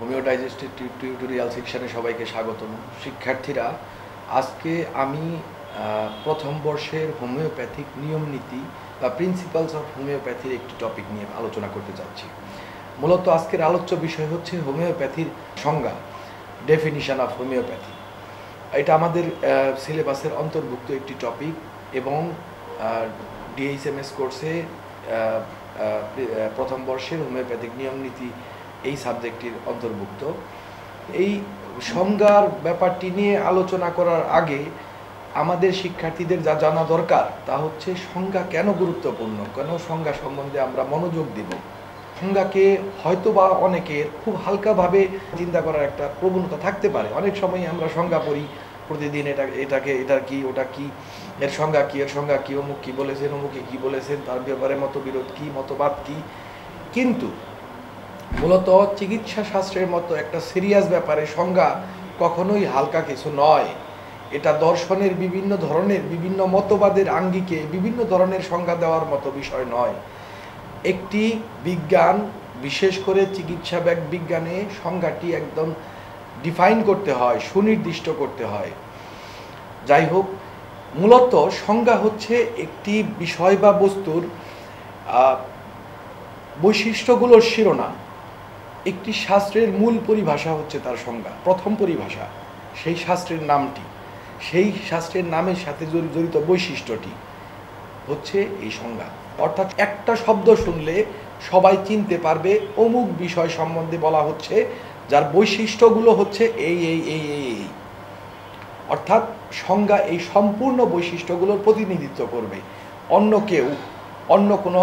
Homeo digested tutorial সেকশনে সবাইকে স্বাগতম। শিক্ষার্থীরা, আজকে আমি প্রথম বর্ষের হোমিওপ্যাথিক নিয়ম নীতি বা প্রিন্সিপালস অফ হোমিওপ্যাথির একটি টপিক নিয়ে আলোচনা করতে যাচ্ছি। মূলত আজকের আলোচ্য বিষয় হচ্ছে হোমিওপ্যাথির সংজ্ঞা, ডেফিনিশন অফ হোমিওপ্যাথি। এটা আমাদের সিলেবাসের অন্তর্ভুক্ত একটি টপিক এবং ডিএইচএমএস কোর্সে প্রথম বর্ষের হোমিওপ্যাথিক নিয়ম নীতি এই সাবজেক্টটির অন্তর্ভুক্ত। এই সংজ্ঞার ব্যাপারটি নিয়ে আলোচনা করার আগে আমাদের শিক্ষার্থীদের যা জানা দরকার তা হচ্ছে সংজ্ঞা কেন গুরুত্বপূর্ণ, কেন সংজ্ঞা সম্বন্ধে আমরা মনোযোগ দিব। সংজ্ঞাকে হয়তোবা অনেকের খুব হালকাভাবে চিন্তা করার একটা প্রবণতা থাকতে পারে। অনেক সময় আমরা সংজ্ঞা পড়ি প্রতিদিন, এটার কি, ওটা কি, এর সংজ্ঞা কি, অমুক কি বলেছেন, অমুকে কি বলেছেন, তার ব্যাপারে মতবিরোধ কি, মতবাদ কি। কিন্তু মূলত চিকিৎসা শাস্ত্রের মতো একটা সিরিয়াস ব্যাপারে সংজ্ঞা কখনোই হালকা কিছু নয়। এটা দর্শনের বিভিন্ন ধরনের, বিভিন্ন মতবাদের আঙ্গিকে বিভিন্ন ধরনের সংজ্ঞা দেওয়ার মতো বিষয় নয়। একটি বিজ্ঞান, বিশেষ করে চিকিৎসা বিজ্ঞানে সংজ্ঞাটি একদম ডিফাইন করতে হয়, সুনির্দিষ্ট করতে হয়। যাই হোক, মূলত সংজ্ঞা হচ্ছে একটি বিষয় বা বস্তুর বৈশিষ্ট্যগুলোর শিরোনাম। একটি শাস্ত্রের মূল পরিভাষা হচ্ছে তার সংজ্ঞা, প্রথম পরিভাষা। সেই শাস্ত্রের নামটি, সেই শাস্ত্রের নামের সাথে জড়িত বৈশিষ্ট্যটি হচ্ছে এই সংজ্ঞা। অর্থাৎ একটা শব্দ শুনলে সবাই চিনতে পারবে অমুক বিষয় সম্বন্ধে বলা হচ্ছে, যার বৈশিষ্ট্যগুলো হচ্ছে এই এই এই এই এই। অর্থাৎ সংজ্ঞা এই সম্পূর্ণ বৈশিষ্ট্যগুলোর প্রতিনিধিত্ব করবে। অন্য কেউ, অন্য কোনো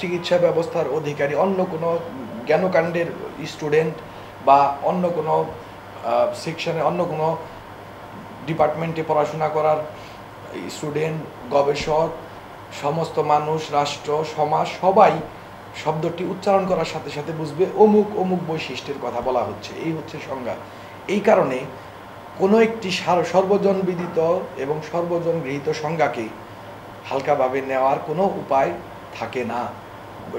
চিকিৎসা ব্যবস্থার অধিকারী, অন্য কোনো জ্ঞানকাণ্ডের স্টুডেন্ট বা অন্য কোনো সেকশনে, অন্য কোনো ডিপার্টমেন্টে পড়াশোনা করার স্টুডেন্ট, গবেষক, সমস্ত মানুষ, রাষ্ট্র, সমাজ সবাই শব্দটি উচ্চারণ করার সাথে সাথে বুঝবে অমুক অমুক বৈশিষ্ট্যের কথা বলা হচ্ছে। এই হচ্ছে সংজ্ঞা। এই কারণে কোনো একটি সর্বজন বিদিত এবং সর্বজন গৃহীত সংজ্ঞাকে হালকাভাবে নেওয়ার কোনো উপায় থাকে না।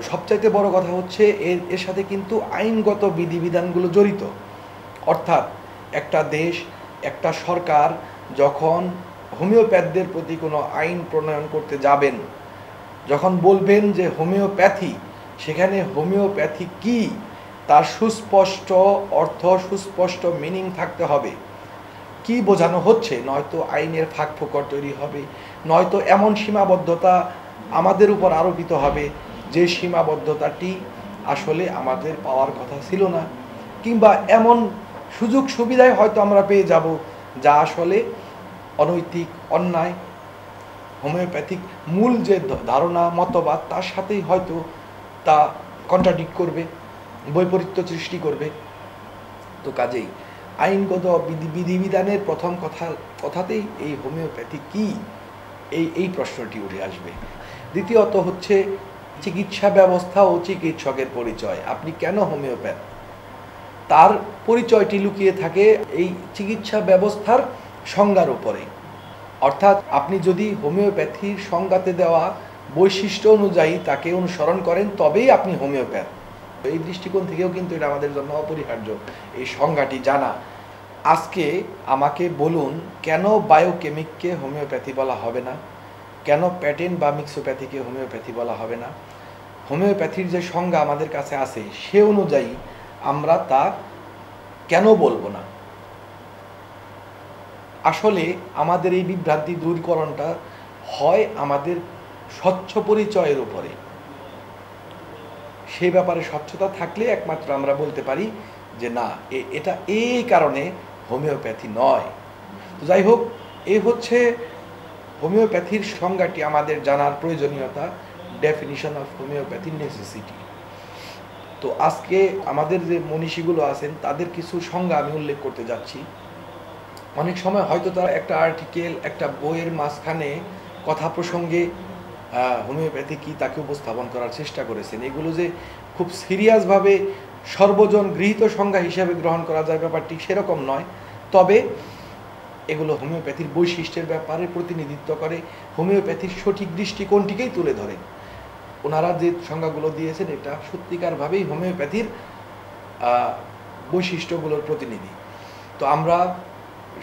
সবচাইতে বড় কথা হচ্ছে এর সাথে কিন্তু আইনগত বিধিবিধানগুলো জড়িত। অর্থাৎ একটা দেশ, একটা সরকার যখন হোমিওপ্যাথদের প্রতি কোনো আইন প্রণয়ন করতে যাবেন, যখন বলবেন যে হোমিওপ্যাথি, সেখানে হোমিওপ্যাথি কি তার সুস্পষ্ট অর্থ, সুস্পষ্ট মিনিং থাকতে হবে। কি বোঝানো হচ্ছে, নয়তো আইনের ফাঁক ফোকর তৈরি হবে, নয়তো এমন সীমাবদ্ধতা আমাদের উপর আরোপিত হবে যে সীমাবদ্ধতাটি আসলে আমাদের পাওয়ার কথা ছিল না, কিংবা এমন সুযোগ সুবিধায় হয়তো আমরা পেয়ে যাব যা আসলে অনৈতিক, অন্যায়। হোমিওপ্যাথিক মূল যে ধারণা, মতবাদ, তার সাথেই হয়তো তা কন্ট্রাডিক্ট করবে, বৈপরীত্য সৃষ্টি করবে। তো কাজেই আইনগত বিধিবিধানের প্রথম কথাতেই এই হোমিওপ্যাথি কি, এই প্রশ্নটি উঠে আসবে। দ্বিতীয়ত হচ্ছে চিকিৎসা ব্যবস্থা ও চিকিৎসকের পরিচয়। আপনি কেন হোমিওপ্যাথ, তার পরিচয়টি লুকিয়ে থাকে এই চিকিৎসা ব্যবস্থার সংজ্ঞার উপরে। অর্থাৎ আপনি যদি হোমিওপ্যাথির সংজ্ঞাতে দেওয়া বৈশিষ্ট্য অনুযায়ী তাকে অনুসরণ করেন, তবেই আপনি হোমিওপ্যাথ। এই দৃষ্টিকোণ থেকেও কিন্তু এটা আমাদের জন্য অপরিহার্য, এই সংজ্ঞাটি জানা। আজকে আমাকে বলুন, কেন বায়োকেমিককে হোমিওপ্যাথি বলা হবে না, কেন প্যাটেন্ট বা মিক্সোপ্যাথিকে হোমিওপ্যাথি বলা হবে না? হোমিওপ্যাথির যে সংজ্ঞা আমাদের কাছে আছে সে অনুযায়ী আমরা তা কেন বলবো না? আসলে আমাদের এই বিভ্রান্তি দূরীকরণটা হয় আমাদের স্বচ্ছ পরিচয়ের উপরে। সেই ব্যাপারে স্বচ্ছতা থাকলে একমাত্র আমরা বলতে পারি যে না, এটা এই কারণে হোমিওপ্যাথি নয়। তো যাই হোক, এ হচ্ছে হোমিওপ্যাথির সংজ্ঞাটি আমাদের জানার প্রয়োজনীয়তা, ডেফিনিশন অফ হোমিওপ্যাথি নেসেসিটি। তো আজকে আমাদের যে মনীষীগুলো আছেন তাদের কিছু সংজ্ঞা আমি উল্লেখ করতে যাচ্ছি। অনেক সময় হয়তো তারা একটা আর্টিকেল, একটা বইয়ের মাঝখানে কথা প্রসঙ্গে হোমিওপ্যাথি কি তাকে উপস্থাপন করার চেষ্টা করেছেন। এগুলো যে খুব সিরিয়াসভাবে সর্বজন গৃহীত সংজ্ঞা হিসাবে গ্রহণ করা যায় ব্যাপারটি সেরকম নয়। তবে এগুলো হোমিওপ্যাথির বৈশিষ্ট্যের ব্যাপারে প্রতিনিধিত্ব করে, হোমিওপ্যাথির সঠিক দৃষ্টিকোণটিকেই তুলে ধরে। ওনারা যে সংজ্ঞাগুলো দিয়েছেন এটা সত্যিকারভাবেই হোমিওপ্যাথির বৈশিষ্ট্যগুলোর প্রতিনিধি। তো আমরা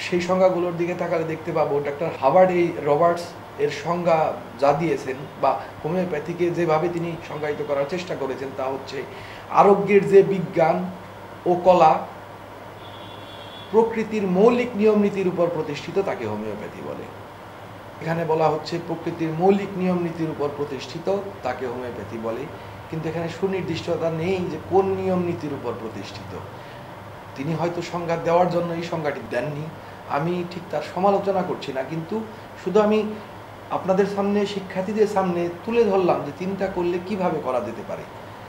সেই সংজ্ঞাগুলোর দিকে তাকালে দেখতে পাবো ডাক্তার হাওয়ার্ড রবার্টস এর সংজ্ঞা যা দিয়েছেন বা হোমিওপ্যাথিকে যেভাবে তিনি সংজ্ঞায়িত করার চেষ্টা করেছেন তা হচ্ছে আরোগ্যের যে বিজ্ঞান ও কলা প্রকৃতির মৌলিক নিয়ম নীতির উপর প্রতিষ্ঠিত তাকে হোমিওপ্যাথি বলে। এখানে বলা হচ্ছে প্রকৃতির মৌলিক নিয়ম নীতির উপর প্রতিষ্ঠিত তাকে হোমিওপ্যাথি বলে, কিন্তু এখানে সুনির্দিষ্টতা নেই যে কোন নিয়ম নীতির উপর প্রতিষ্ঠিত। তিনি হয়তো সংজ্ঞা দেওয়ার জন্য এই সংজ্ঞাটি দেননি, আমি ঠিক তার সমালোচনা করছি না, কিন্তু শুধু আমি আপনাদের সামনে শিক্ষার্থীদের সামনে তুলে ধরলাম যে চিন্তা করলে কিভাবে করা যেতে পারে,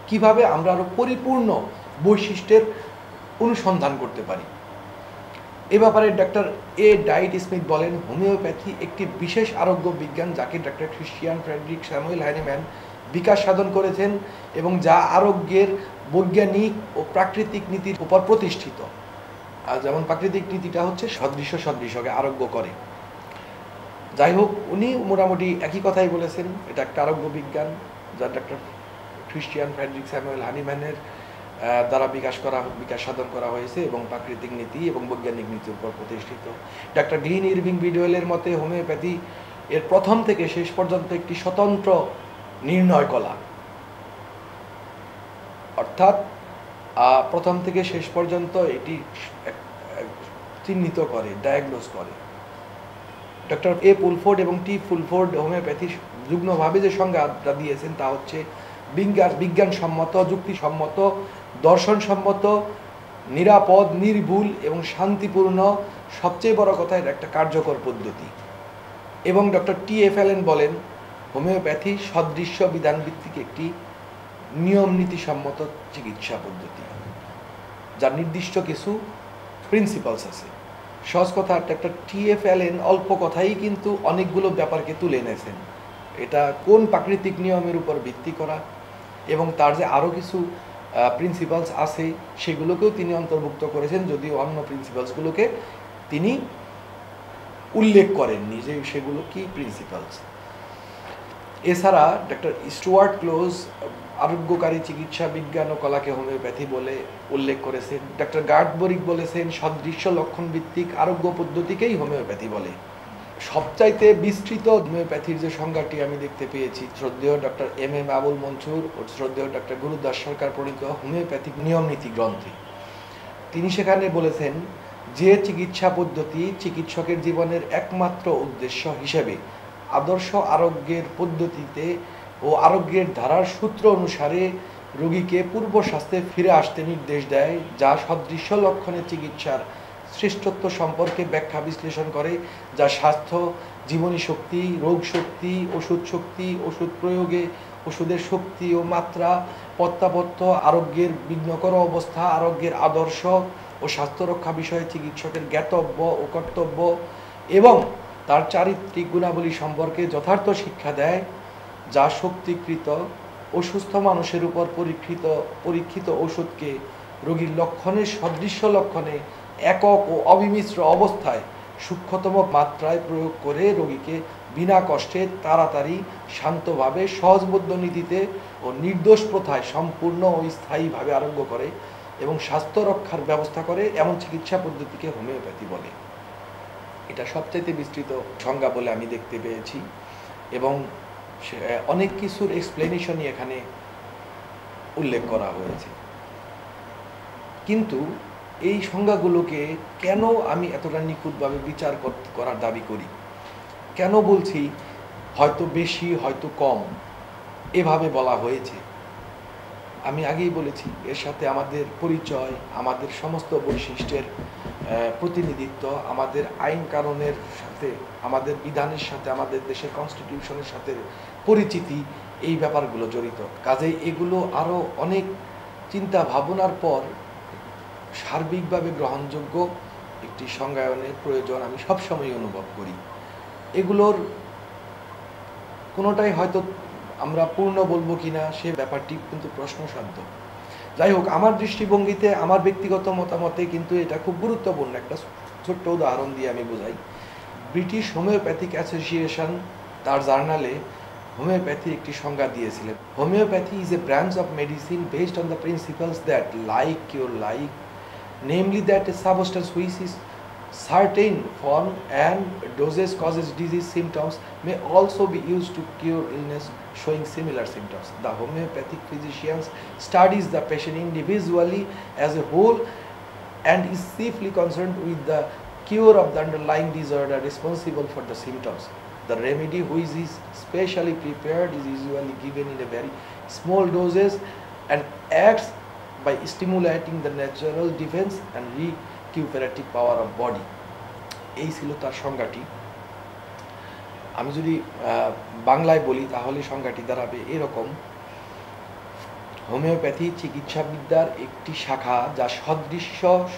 কিভাবে আমরা আরো পরিপূর্ণ বৈশিষ্ট্যের অনুসন্ধান করতে পারি। এ ব্যাপারে ডাক্তার ডাইট স্মিথ বলেন, হোমিওপ্যাথি একটি বিশেষ আরোগ্য বিজ্ঞান যাকে doctor Christian Friedrich Samuel Hahnemann বিকাশ সাধন করেছেন এবং যা আরোগ্যের বৈজ্ঞানিক ও প্রাকৃতিক নীতির উপর প্রতিষ্ঠিত। আর যেমন প্রাকৃতিক নীতিটা হচ্ছে সদৃশকে আরোগ্য করে। যাই হোক, উনি মোটামুটি একই কথাই বলেছেন, এটা একটা আরোগ্য বিজ্ঞান যা ডাক্তার ক্রিশ্চিয়ান ফ্রেডরিক স্যামুয়েল হ্যানিম্যানের দ্বারা বিকাশ সাধন করা হয়েছে এবং প্রাকৃতিক নীতি এবং বৈজ্ঞানিক নীতির উপর প্রতিষ্ঠিত। ডাক্তার গ্লিন ইরভিং বিডওয়েলের মতে হোমিওপ্যাথি এর প্রথম থেকে শেষ পর্যন্ত একটি স্বতন্ত্র নির্ণয় কলা, অর্থাৎ প্রথম থেকে শেষ পর্যন্ত এটি চিহ্নিত করে, ডায়াগনোজ করে। ডক্টর এ পুলফোর্ড এবং টি ফুলফোর্ড হোমিওপ্যাথি যুগ্মভাবে যে সংজ্ঞাটা দিয়েছেন তা হচ্ছে বিজ্ঞানসম্মত, যুক্তিসম্মত, দর্শনসম্মত, নিরাপদ, নির্ভুল এবং শান্তিপূর্ণ, সবচেয়ে বড় কথা এটা একটা কার্যকর পদ্ধতি। এবং ডক্টর টি এফ অ্যালেন বলেন, হোমিওপ্যাথি সদৃশ্য বিধানভিত্তিক একটি নিয়ম নীতিসম্মত চিকিৎসা পদ্ধতি যার নির্দিষ্ট কিছু প্রিন্সিপালস আছে। সহজ কথা, ডক্টর টি এফ অ্যালেন অল্প কথাই কিন্তু অনেকগুলো ব্যাপারকে তুলে এনেছেন। এটা কোন প্রাকৃতিক নিয়মের উপর ভিত্তি করা এবং তার যে আরও কিছু প্রিন্সিপালস আছে সেগুলোকেও তিনি অন্তর্ভুক্ত করেছেন, যদিও অন্য প্রিন্সিপালসগুলোকে তিনি উল্লেখ করেননি যে সেগুলো কি প্রিন্সিপালস। এছাড়া ডক্টর স্টুয়ার্ট ক্লোজ আরোগ্যকারী চিকিৎসা বিজ্ঞান ও কলাকে হোমিওপ্যাথি বলে উল্লেখ করেছেন। ডক্টর গার্ডবরিক বলেছেন সদৃশ্য লক্ষণ ভিত্তিক আরোগ্য পদ্ধতিকেই হোমিওপ্যাথি বলে। সবচাইতে বিস্তৃত হোমিওপ্যাথির যে সংজ্ঞাটি আমি দেখতে পেয়েছি শ্রদ্ধেয় doctor M M Abul Mansur ও শ্রদ্ধেয় ডক্টর গুরুদাস সরকার প্রণীত হোমিওপ্যাথিক নিয়ম নীতি গ্রন্থে। তিনি সেখানে বলেছেন যে চিকিৎসা পদ্ধতি চিকিৎসকের জীবনের একমাত্র উদ্দেশ্য হিসেবে আদর্শ আরোগ্যের পদ্ধতিতে ও আরোগ্যের ধারার সূত্র অনুসারে রোগীকে পূর্ব স্বাস্থ্যে ফিরে আসতে নির্দেশ দেয়, যা সদৃশ্য লক্ষণের চিকিৎসার শ্রেষ্ঠত্ব সম্পর্কে ব্যাখ্যা বিশ্লেষণ করে, যা স্বাস্থ্য, জীবনী শক্তি, রোগ শক্তি, ওষুধ শক্তি, ওষুধ প্রয়োগে ওষুধের শক্তি ও মাত্রা, প্রত্যাবর্ত আরোগ্যের বিঘ্নকর অবস্থা, আরোগ্যের আদর্শ ও স্বাস্থ্য রক্ষা বিষয়ে চিকিৎসকের জ্ঞাতব্য ও কর্তব্য এবং তার চারিত্রিক গুণাবলী সম্পর্কে যথার্থ শিক্ষা দেয়, যা শক্তিকৃত অসুস্থ মানুষের উপর পরীক্ষিত ওষুধকে রোগীর লক্ষণের সদৃশ্য লক্ষণে একক ও অবিমিশ্র অবস্থায় সূক্ষ্মতম মাত্রায় প্রয়োগ করে রোগীকে বিনা কষ্টে তাড়াতাড়ি শান্তভাবে সহজবোধ্য নীতিতে ও নির্দোষ প্রথায় সম্পূর্ণ ও স্থায়ীভাবে আরোগ্য করে এবং স্বাস্থ্য রক্ষার ব্যবস্থা করে, এমন চিকিৎসা পদ্ধতিকে হোমিওপ্যাথি বলে। এটা সবচাইতে বিস্তৃত সংজ্ঞা বলে আমি দেখতে পেয়েছি এবং অনেক কিছুর এক্সপ্লেনেশনই এখানে উল্লেখ করা হয়েছে। কিন্তু এই সংজ্ঞাগুলোকে কেন আমি এতটা নিখুঁতভাবে বিচার করার দাবি করি, কেন বলছি হয়তো বেশি হয়তো কম এভাবে বলা হয়েছে, আমি আগেই বলেছি এর সাথে আমাদের পরিচয়, আমাদের সমস্ত বৈশিষ্ট্যের প্রতিনিধিত্ব, আমাদের আইন কানুনের সাথে, আমাদের বিধানের সাথে, আমাদের দেশের কনস্টিটিউশনের সাথে পরিচিতি, এই ব্যাপারগুলো জড়িত। কাজেই এগুলো আরও অনেক চিন্তা ভাবনার পর সার্বিকভাবে গ্রহণযোগ্য একটি সংজ্ঞায়নের প্রয়োজন আমি সবসময় অনুভব করি। এগুলোর কোনোটাই হয়তো আমরা পূর্ণ বলবো কিনা সে ব্যাপারটি কিন্তু প্রশ্নসাধ্য। যাই হোক, আমার দৃষ্টিভঙ্গিতে, আমার ব্যক্তিগত মতামতে কিন্তু এটা খুব গুরুত্বপূর্ণ। একটা ছোট্ট উদাহরণ দিয়ে আমি বোঝাই। ব্রিটিশ হোমিওপ্যাথিক অ্যাসোসিয়েশন তার জার্নালে হোমিওপ্যাথির একটি সংজ্ঞা দিয়েছিলেন। Homeopathy is a branch of medicine based on the principles that like cure like, namely that a substance which is certain form and dosage causes disease symptoms may also be used to cure illness showing similar symptoms. The homeopathic physicians studies the patient individually as a whole and is chiefly concerned with the cure of the underlying disorder responsible for the symptoms. The remedy which is specially prepared is usually given in a very small doses and acts by stimulating the natural defense and recuperative power of body. এই ছিল তার সংজ্ঞাটি। আমি যদি বাংলায় বলি তাহলে সংজ্ঞাটি দাঁড়াবে এরকম: হোমিওপ্যাথি চিকিৎসাবিদ্যার একটি শাখা যা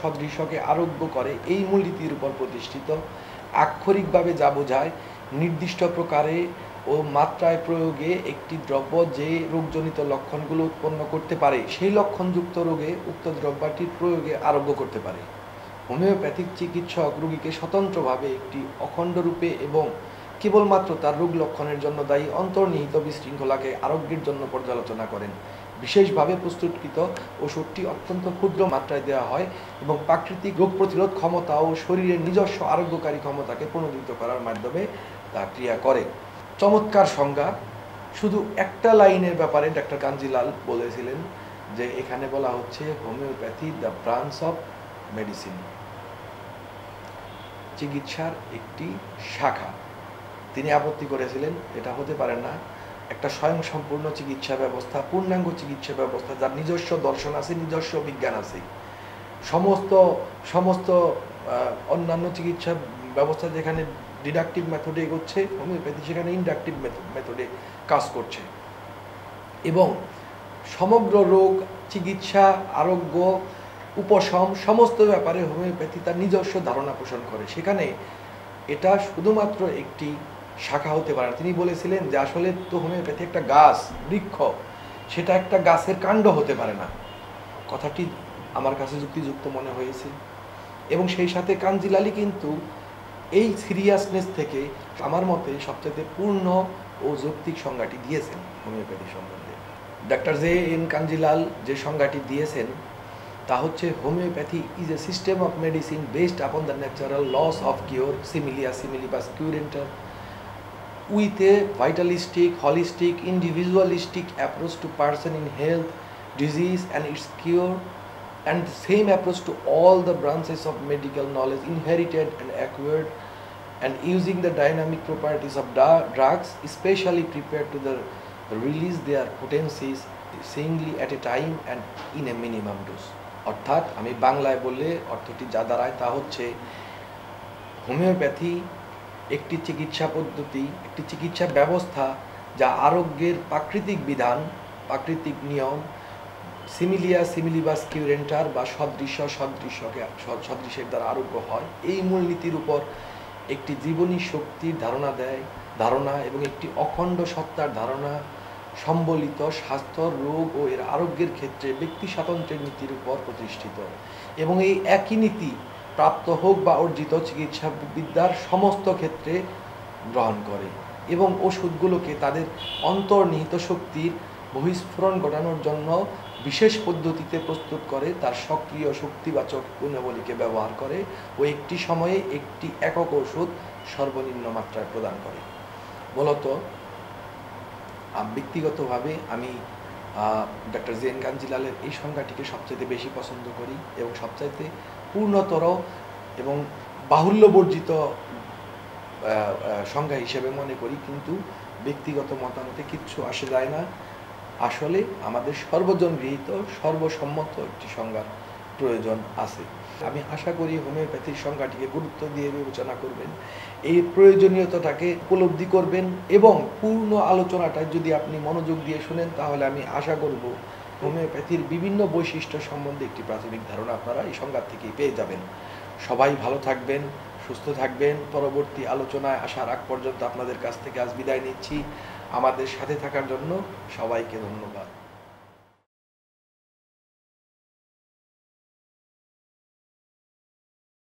সদৃশ্যকে আরোগ্য করে এই মূলনীতির উপর প্রতিষ্ঠিত। আক্ষরিকভাবে যা বোঝায় নির্দিষ্ট প্রকারে ও মাত্রায় প্রয়োগে একটি দ্রব্য যে রোগজনিত লক্ষণগুলো উৎপন্ন করতে পারে সেই লক্ষণযুক্ত রোগে উক্ত দ্রব্যটির প্রয়োগে আরোগ্য করতে পারে। হোমিওপ্যাথিক চিকিৎসক রোগীকে স্বতন্ত্রভাবে একটি অখণ্ড রূপে এবং কেবলমাত্র তার রোগ লক্ষণের জন্য দায়ী অন্তর্নিহিত বিশৃঙ্খলাকে আরোগ্যের জন্য পর্যালোচনা করেন। বিশেষভাবে প্রস্তুতকৃত ওষুধটি অত্যন্ত ক্ষুদ্র মাত্রায় দেওয়া হয় এবং প্রাকৃতিক রোগ প্রতিরোধ ক্ষমতা ও শরীরের নিজস্ব আরোগ্যকারী ক্ষমতাকে প্রণোদিত করার মাধ্যমে তা ক্রিয়া করে। চমৎকার সংজ্ঞা। শুধু একটা লাইনের ব্যাপারে ডাক্তার কাঞ্জিলাল বলেছিলেন যে এখানে বলা হচ্ছে homeopathy the branch of medicine, চিকিৎসার একটি শাখা। তিনি আপত্তি করেছিলেন এটা হতে পারে না, একটা স্বয়ংসম্পূর্ণ চিকিৎসা ব্যবস্থা, পূর্ণাঙ্গ চিকিৎসা ব্যবস্থা যার নিজস্ব দর্শন আছে, নিজস্ব বিজ্ঞান আছে। সমস্ত অন্যান্য চিকিৎসা ব্যবস্থা যেখানে ডিডাকটিভ মেথডে এগোচ্ছে, হোমিওপ্যাথি সেখানে ইন্ডাকটিভ মেথডে কাজ করছে এবং সমগ্র রোগ চিকিৎসা, আরোগ্য, উপশম সমস্ত ব্যাপারে হোমিওপ্যাথি তার নিজস্ব ধারণা পোষণ করে। সেখানে এটা শুধুমাত্র একটি শাখা হতে পারে না। তিনি বলেছিলেন যে আসলে তো হোমিওপ্যাথি একটা গাছ, বৃক্ষ, সেটা একটা গাছের কাণ্ড হতে পারে না। কথাটি আমার কাছে যুক্তিযুক্ত মনে হয়েছে এবং সেই সাথে কাঞ্জিলালি কিন্তু এই সিরিয়াসনেস থেকে আমার মতে সবচেয়ে পূর্ণ ও যৌক্তিক সংজ্ঞাটি দিয়েছেন হোমিওপ্যাথি সম্বন্ধে। ডাক্তার জে এন কাঞ্জিলাল যে সংজ্ঞাটি দিয়েছেন তা হচ্ছে homeopathy is a system of medicine based upon the natural laws of cure সিমিলিয়া সিমিলিবাস কিউরেন্টার with a vitalistic, holistic, individualistic approach to person in health, disease and its cure, and the same approach to all the branches of medical knowledge inherited and acquired, and using the dynamic properties of drugs, especially prepared to release their potencies singly at a time and in a minimum dose. অর্থাৎ আমি বাংলায় বললে অর্থটি যা দাঁড়ায় তা হচ্ছে homeopathy একটি চিকিৎসা পদ্ধতি, একটি চিকিৎসা ব্যবস্থা যা আরোগ্যের প্রাকৃতিক বিধান, প্রাকৃতিক নিয়ম, সিমিলিয়া সিমিলিবাস কিউরেন্টার বা সদৃশের দ্বারা আরোগ্য হয়, এই মূলনীতির উপর একটি জীবনী শক্তির ধারণা এবং একটি অখণ্ড সত্তার ধারণা সম্বলিত স্বাস্থ্য, রোগ ও এর আরোগ্যের ক্ষেত্রে ব্যক্তি স্বাতন্ত্র্যের নীতির উপর প্রতিষ্ঠিত এবং এই একই নীতি প্রাপ্ত হোক বা অর্জিত চিকিৎসা বিদ্যার সমস্ত ক্ষেত্রে গ্রহণ করে এবং ওষুধগুলোকে তাদের অন্তর্নিহিত শক্তির বহিঃস্ফুরণ ঘটানোর জন্য বিশেষ পদ্ধতিতে প্রস্তুত করে, তার সক্রিয় শক্তিবাচক গুণাবলীকে ব্যবহার করে ও একটি সময়ে একটি একক ওষুধ সর্বনিম্ন মাত্রায় প্রদান করে। মূলত ব্যক্তিগতভাবে আমি ডক্টর জে এন কাঞ্জিলালের এই সংজ্ঞাটিকে সবচাইতে বেশি পছন্দ করি এবং সবচাইতে পূর্ণতর এবং বাহুল্যবর্জিত সংজ্ঞা হিসেবে মনে করি, কিন্তু ব্যক্তিগত মতামতে কিচ্ছু আসে যায় না। আসলে আমাদের সর্বজন গৃহীত সর্বসম্মত একটি সংজ্ঞার প্রয়োজন আছে। আমি আশা করি হোমিওপ্যাথির সংজ্ঞাটিকে গুরুত্ব দিয়ে বিবেচনা করবেন, এই প্রয়োজনীয়তাটাকে উপলব্ধি করবেন এবং পূর্ণ আলোচনাটা যদি আপনি মনোযোগ দিয়ে শুনেন তাহলে আমি আশা করব হোমিওপ্যাথির বিভিন্ন বৈশিষ্ট্য সম্বন্ধে একটি প্রাথমিক ধারণা আপনারা এই সংজ্ঞা থেকেই পেয়ে যাবেন। সবাই ভালো থাকবেন, সুস্থ থাকবেন। পরবর্তী আলোচনায় আসার আগ পর্যন্ত আপনাদের কাছ থেকে আজ বিদায় নিচ্ছি। আমাদের সাথে থাকার জন্য সবাইকে ধন্যবাদ।